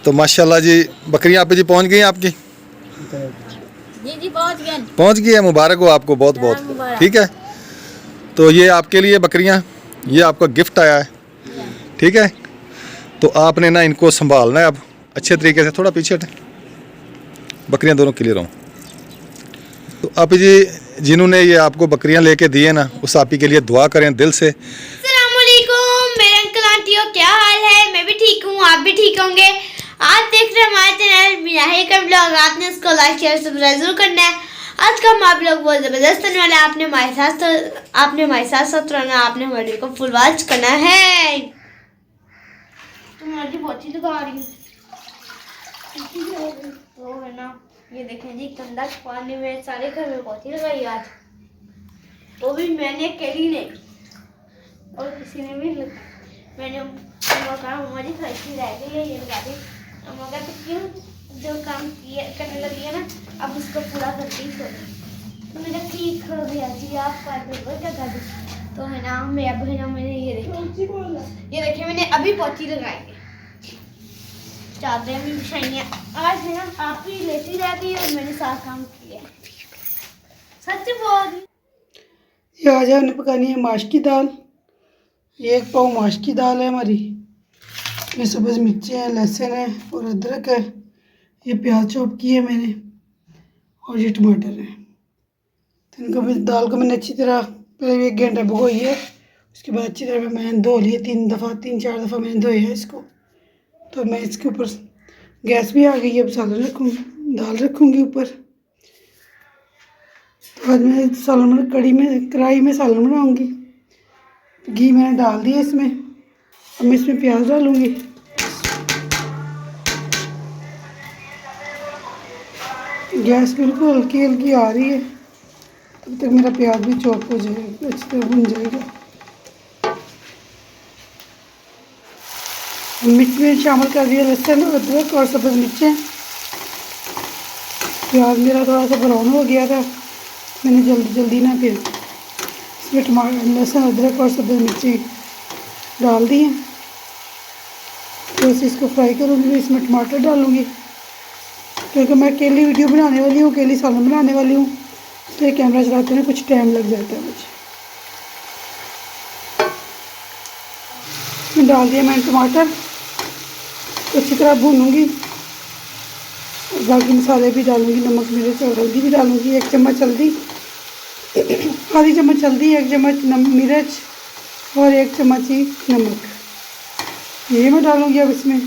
तो माशाल्लाह जी बकरियां आप जी पहुंच गई हैं आपकी? जी पहुंच गई है। मुबारक हो आपको बहुत बहुत। ठीक है, तो ये आपके लिए बकरियां, ये आपका गिफ्ट आया है। ठीक है, तो आपने ना इनको संभालना है अब अच्छे तरीके से। थोड़ा पीछे हटें, बकरियां दोनों क्लियर हों। तो आप जी जिन्होंने ये आपको बकरियां लेके दी है ना, उस आपी के लिए दुआ करें दिल से। अस्सलामुअलैकुम मेरे अंकल आंटियों, क्या हाल है? मैं भी ठीक हूँ, आप भी ठीक होंगे। आज देख रहे हैं हमारे चैनल मिनाही का ब्लॉग। आपने इसको लाइक शेयर सब्सक्राइब जरूर करना है। आज का हमारा ब्लॉग बहुत ज़बरदस्त होने वाला है। आपने हमारे साथ रहना, आपने हमारे को फुल वॉच करना है। तुम्हारी बहुत ही लगा रही तो है ना, ये देखें जी कंधा पानी में सारे घर में बहुत ही लगाई आज, वो भी मैंने अकेली नहीं और किसी ने भी मैंने कहा मम्मा जी थोड़ी सी रह गई है, ये लगा दी। मम्मा कहते क्यों, जो काम किया करने लगी है ना अब उसको पूरा करके ही छोड़ो। तो मैंने ठीक हो गया जी, आप कर दो क्या कर दो। तो है ना मैं अब है ना मैंने ये देखिए मैंने अभी पोछी लगाई है, चादरें भी बिछाई हैं। आज है ना आप ही लेती रहती है और मैंने सारा काम किया है, सच बोल। ये आज हमने पकानी है माश की दाल। ये 1 पाव माश की दाल है हमारी। ये सब्ज़ मिर्चें हैं, लहसुन है और अदरक है। ये प्याज चॉप की है मैंने और ये टमाटर है। तो इनको भी दाल को मैंने अच्छी तरह पहले 1 घंटा भिगोई है। उसके बाद अच्छी तरह मैंने धो लिए 3-4 दफ़ा मैंने धोया है इसको। तो मैं इसके ऊपर गैस भी आ गई है, अब सालन दाल रखूँगी ऊपर। तो आज मैं सालन कढ़ाई में सालन बनाऊँगी। घी मैंने डाल दिया इसमें, अब मैं इसमें प्याज डालूँगी। गैस बिल्कुल हल्की हल्की आ रही है, तब तक मेरा प्याज भी चॉप हो जाएगा, अच्छी तरह भुन जाएगा। मिर्च में शामिल कर दिया लहसुन अदरक और सब्ज़ मिर्चें। प्याज मेरा थोड़ा सा ब्राउन हो गया था, मैंने जल्दी ना फिर इसमें टमाटर लहसुन अदरक और सब्ज़ मिर्ची डाल दी हैं। तो इसको फ्राई करूँगी, इसमें टमाटर डालूँगी क्योंकि मैं अकेली वीडियो बनाने वाली हूँ, अकेली सालन बनाने वाली हूँ, इसलिए कैमरा चलाते में कुछ टाइम लग जाता है मुझे। इसमें डाल दिया मैंने टमाटर, तो अच्छी तरह भूनूँगी। बाकी मसाले भी डालूँगी, नमक मिर्च और हल्दी भी डालूँगी। 1 चम्मच हल्दी, आधी चम्मच हल्दी, 1 चम्मच मिर्च और 1 चम्मच ही नमक, ये मैं डालूँगी। अब इसमें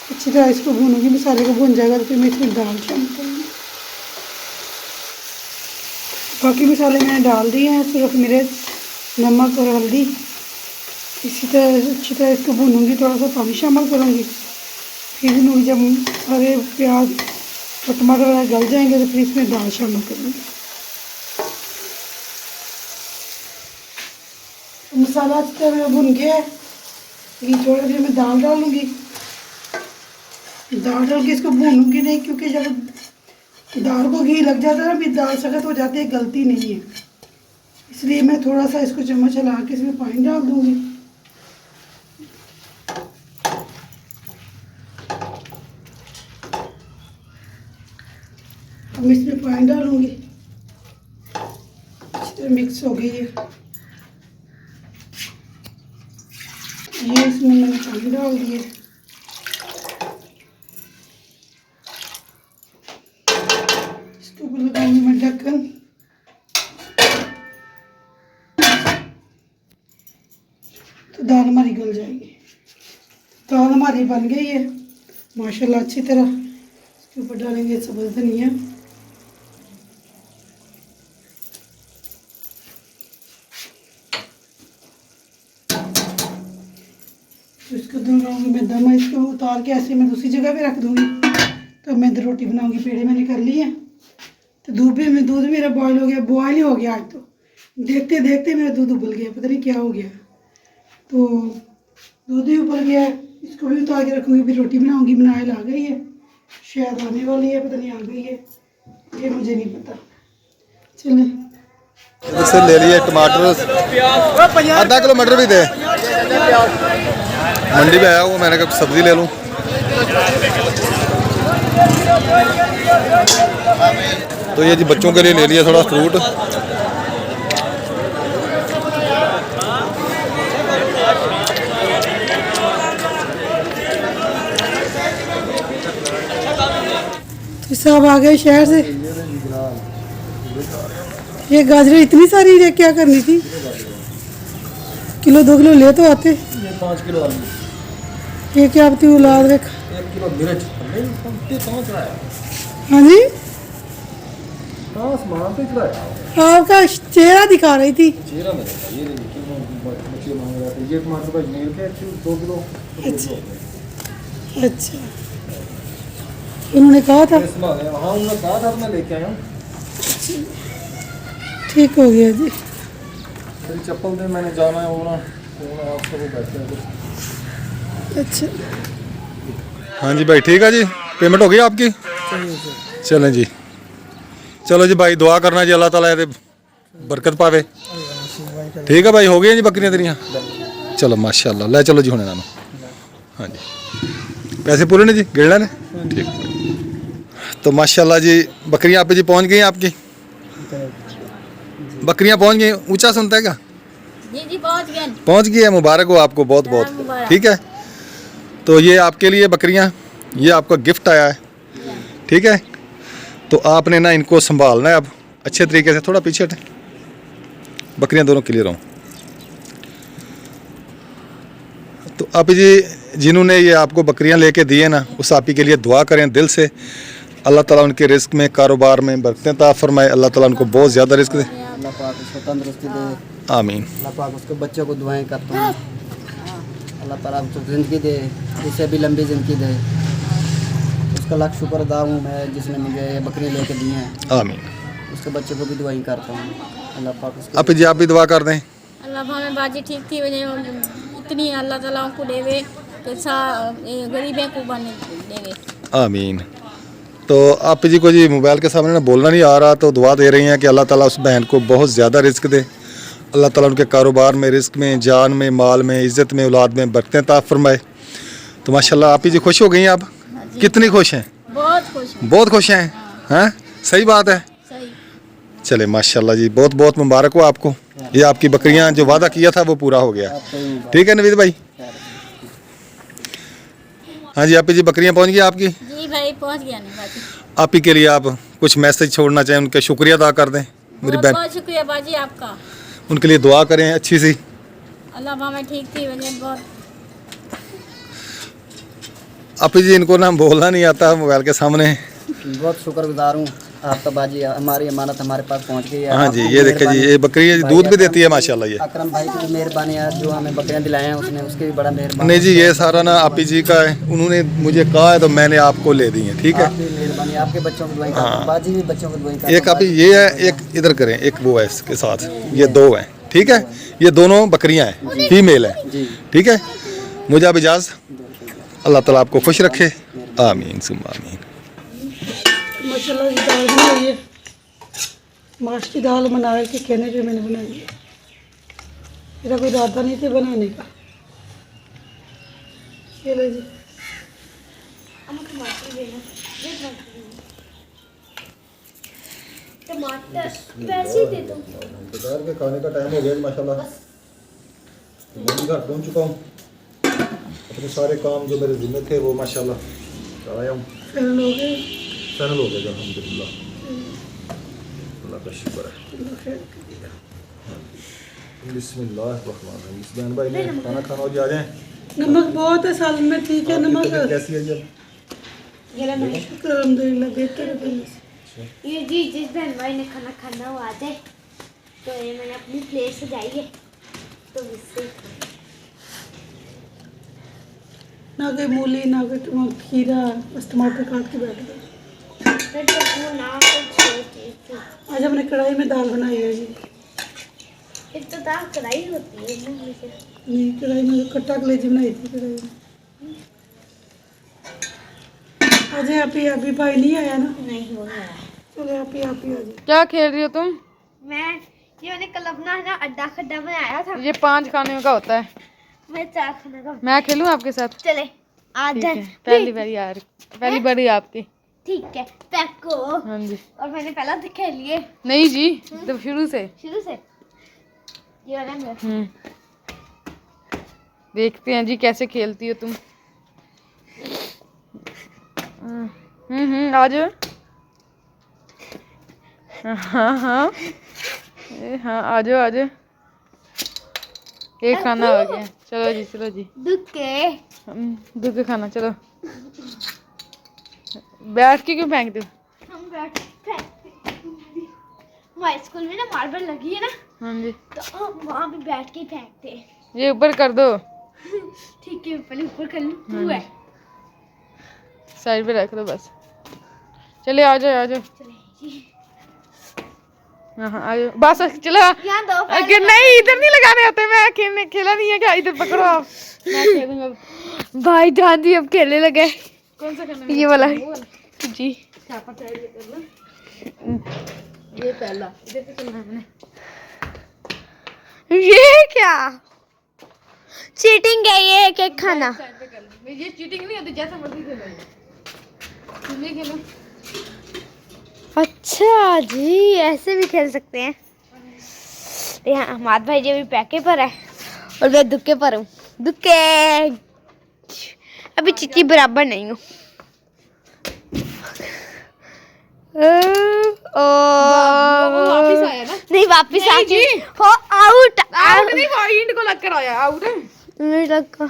अच्छी तरह इसको भूनूँगी, मसाले को भून जाएगा तो फिर मैं इसमें दाल शामिल करूँगी। बाकी मसाले मैंने डाल दिए हैं, सिर्फ मिर्च नमक और हल्दी। इसी तरह अच्छी तरह इसको भूनूँगी, थोड़ा सा पानी शामिल करूँगी। फिर भूनूँगी, जब सारे प्याज और टमाटर वगैरह गल जाएंगे तो फिर इसमें दाल शामिल करूँगी। मसाला अच्छी तरह भुन गया है, ये थोड़ी देर में दाल डालूँगी। दाल डाल के इसको भूनूँगी नहीं, क्योंकि जब दाल को घी लग जाता है ना फिर दाल सख्त हो जाती है, गलती नहीं है। इसलिए मैं थोड़ा सा इसको चम्मच हिला के इसमें पानी डाल दूँगी। अब इसमें पानी डालूँगी, अच्छी तरह मिक्स हो गई है। ये इसमें मैंने पानी डाल दिए। इसके ऊपर लगाऊंगी मैं ढक्कन। तो दाल हमारी गल जाएगी। दाल हमारी बन गई है माशाल्लाह अच्छी तरह। इसके ऊपर डालेंगे सब्ज़ धनिया, तो इसको दूंगी मैं दम। इसको उतार के ऐसे मैं दूसरी जगह पे रख दूंगी। तो मैं रोटी बनाऊंगी, पेड़े मैंने कर लिए हैं। तो दूध मेरा बॉयल हो गया, बॉयल ही हो गया आज। तो देखते देखते मेरा दूध उबल गया, पता नहीं क्या हो गया। तो दूध ही उबल गया, इसको भी उतार के रखूँगी। फिर रोटी बनाऊँगी, बनाए आ गई है, शायद आने वाली है, पता नहीं आ गई है, ये मुझे नहीं पता। चलें, जैसे ले लिए टमाटर, आधा किलो मटर भी दे। मंडी में आया हूँ, मैंने कहा सब्ज़ी ले लूँ। तो ये जी बच्चों के लिए ले लिया थोड़ा फ्रूट। तो सब आ गए शहर से। ये गाजरें इतनी सारी है, क्या करनी थी? किलो 2 किलो ले तो आते। ये 5 किलो आलू, ये क्या आपकी औलाद रख। 1 किलो मिर्च पहुंच रहा है। हाँ जी, हाँ सामान तो चढ़ाया। आपका चेहरा दिखा रही थी। चेहरा मेरा ये देखिए मछली मांग रहा था। ये टमाटर भाई नहीं रखे 2 किलो। अच्छा, उन्होंने कहा था। हाँ उन्होंने कहा था, मैं लेके आया हूँ। ठीक हो गया जी। मेरी चप्पल में मैंने जाना है वो ना आप सब बैठे हैं कुछ। अच्छा, हाँ जी भाई ठीक है जी, पेमेंट हो गई आपकी? चलें जी, चलो जी भाई दुआ करना जी अल्लाह ताला ये बरकत पावे। ठीक है भाई, हो गई जी बकरियां तेरियां? चलो माशाल्लाह, ले चलो जी हुणे नानू। हाँ जी पैसे पूरे ने जी, गिरना ने? ठीक। तो माशाल्लाह जी बकरियां आप जी पहुंच गई हैं आपकी? बकरियां पहुंच गई। ऊंचा सुनता है क्या? जी पहुंच गई है। मुबारक हो आपको बहुत बहुत। मुबारक। ठीक है, तो ये आपके लिए बकरियां, ये आपका गिफ्ट आया है। ठीक है, तो आपने ना इनको संभालना है अब अच्छे तरीके से। थोड़ा पीछे हटें, बकरियां दोनों क्लियर हों। तो आप जी जिन्होंने ये आपको बकरियां लेके दिए ना, उस आप ही के लिए दुआ करें दिल से। अल्लाह ताला उनके रिस्क में, कारोबार में बरकतें अता फरमाए। अल्लाह ताला उनको बहुत ज़्यादा रिस्क दे। अल्लाह पाक उसको तंदुरुस्ती दे। आमीन। अल्लाह पाक उसके बच्चों को दुआएं करता हूँ। अल्लाह ताला उसको ज़िंदगी दे, उसे भी लंबी ज़िंदगी दे। उसका लाख शुक्र अदा हूँ मैं जिसने मुझे ये बकरी लेके दी हैं। आमीन। उसके बच्चों को भी दुआएं करता हूँ। अल्लाह पाक उसको आप जी आप भी दुआ कर दें। अल्लाह हमें बाजी ठीक थी वजह इतनी अल्लाह ताला को देवे कि गरीबें को बने देवे। आमीन। तो आप जी को जी मोबाइल के सामने ना बोलना नहीं आ रहा, तो दुआ दे रही हैं कि अल्लाह ताला उस बहन को बहुत ज़्यादा रिस्क दे। अल्लाह ताला उनके कारोबार में, रिस्क में, जान में, माल में, इज़्ज़त में, औलाद में बरकतें अता फरमाए। तो माशाल्लाह आप जी खुश हो गई हैं आप? कितनी खुश हैं? बहुत खुश हूँ। बहुत खुश हैं। हैं, सही बात है। सही। चले माशाल्लाह जी, बहुत बहुत मुबारक हो आपको। ये आपकी बकरियां जो वादा किया था वो पूरा हो गया। ठीक है नवीद भाई? हाँ जी आप जी बकरियां पहुंच गई आपकी? जी भाई पहुंच गया नहीं बाजी। आप ही के लिए आप कुछ मैसेज छोड़ना चाहें, उनके शुक्रिया अदा कर दें मेरी बहुत बहन। बहुत शुक्रिया बाजी आपका। उनके लिए दुआ करें अच्छी सी। अल्लाह हमें ठीक थी वजह बहुत। आप जी इनको ना बोलना नहीं आता मोबाइल के सामने। बहुत शुक्रगुजार हूँ आपका बाजी। हमारी अमानत हमारे पास पहुँच गई है। हाँ जी आपकी ये देखिए जी, ये बकरी है, दूध भी देती है माशाल्लाह। ये अकरम भाई की भी मेहरबानी है जो हमें बकरियाँ दिलाए हैं, उसने उसकी भी बड़ा मेहरबानी। नहीं जी ये सारा ना आप जी का है, उन्होंने मुझे कहा है तो मैंने आपको ले दी है। ठीक है, आपकी मेहरबानी, आपके बच्चों को दुआएं करता हूँ। बाजी भी बच्चों को दुआएं करता एक आप ये है, एक इधर करें, एक वो है इसके साथ, ये 2 हैं। ठीक है, ये दोनों बकरियां हैं, फीमेल हैं। जी। ठीक है, मुझे अब इजाज़त। अल्लाह ताला आपको खुश रखे। आमीन सुम्मा आमीन। माशाल्लाह की दाल बनाई है। माश की दाल बना के कहने पे मैंने बनाई है। मेरा कोई इरादा नहीं था बनाने का। ये लो जी। टमाटर पैसे दे दो। दोपहर के खाने का टाइम हो गया माशाल्लाह। मैं घर पहुंच चुका हूँ। अपने सारे काम जो मेरे जिम्मे थे वो माशाल्लाह कराया हूँ। फिर लोग फैनल हो गया अल्हम्दुलिल्लाह। अल्लाह का शुक्र है। बिस्मिल्लाहिर्रहमानिर्रहीम। इस बहन भाई ने खाना खाना हो जी, आ जाएं। नमक बहुत है सालन में, ठीक है नमक। कैसी है जी? शुक्र अल्हम्दुलिल्लाह, बेहतर है पहले से। ये जी जिस बहन भाई ने खाना खाना वो आ जाए। तो ये मैंने अपनी प्लेट सजाई है तो इससे ना कोई मूली ना कोई टमाटर खीरा, बस टमाटर काट के बैठ गए। आज हमने कढ़ाई में दाल बनाई है जी। एक तो दाल कढ़ाई होती है मूंगफली से। नहीं, कढ़ाई में कट्टा कलेजी बनाई थी कढ़ाई में। आज अभी भाई नहीं आया ना? नहीं हो गया। चलो आप ही आ जाए। क्या खेल रही हो तुम? मैं ये मैंने कल अपना है ना अड्डा खड्डा बनाया था। ये 5 खाने का होता है। मैं 4 खाने का। मैं खेलूं आपके साथ? चले आ ठीक जाए। है, पहली बारी यार, पहली बारी आपकी। ठीक है पैको। हाँ जी। और मैंने पहला तो खेल लिए नहीं जी, तो शुरू से। शुरू से। ये वाला मेरा। देखते हैं जी कैसे खेलती हो तुम। आ जाओ। हाँ हाँ हाँ, आ जाओ आ जाओ। एक खाना हो गया। चलो जी चलो जी। दुके दूध का खाना चलो। बैठ के क्यों फेंक दो? हम बैठ हमारे स्कूल में ना मार्बल लगी है ना, हाँ जी। तो हम वहाँ पे बैठ के ही फेंकते हैं। ये ऊपर कर दो। ठीक है पहले ऊपर कर लूँ। तू है साइड पे रख दो बस। चलिए आ जाओ आ जाओ। चले जी। हाँ हाँ आ जाओ बस चलो। यहाँ दो अगर नहीं इधर नहीं लगाने होते। मैं खेला नहीं है क्या? इधर पकड़ो आप। मैं खेलूंगा भाई जान जी अब खेलने लगे। कौन सा करना? ये वाला जी। ये पहला इधर से चलना है मैंने। ये क्या चीटिंग है ये? एक एक खाना। साइड पे कर लो। ये चीटिंग नहीं होती, जैसा मर्जी खेलो। तुम ये खेलो। अच्छा जी ऐसे भी खेल सकते हैं। यहाँ हमाद भाई जी अभी पैके पर है और मैं दुक्के पर हूँ। दुक्के अभी चिट्ठी बराबर नहीं हूँ। वापिस आया ना? नहीं वापिस आ जी। हो आउट आउट नहीं, पॉइंट को लग कर आया आउट। नहीं लगा।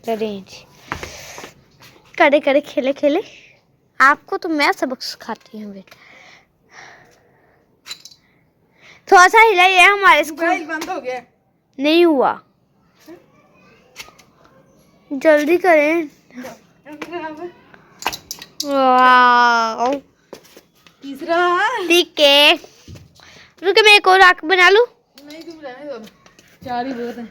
करें जी करे करे खेले खेले। आपको तो मैं सबक सिखाती हूँ बेटा। थोड़ा सा हिलाइए हमारे स्कूल। बंद हो गया। नहीं हुआ जल्दी करें। वाह तीसरा। ठीक है रुके मैं एक और आँख बना लूं। नहीं तुम रहने दो, चार ही बहुत हैं।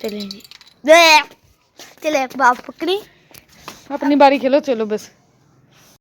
चले जी चले बाप पकड़ी। अपनी बारी खेलो चलो बस।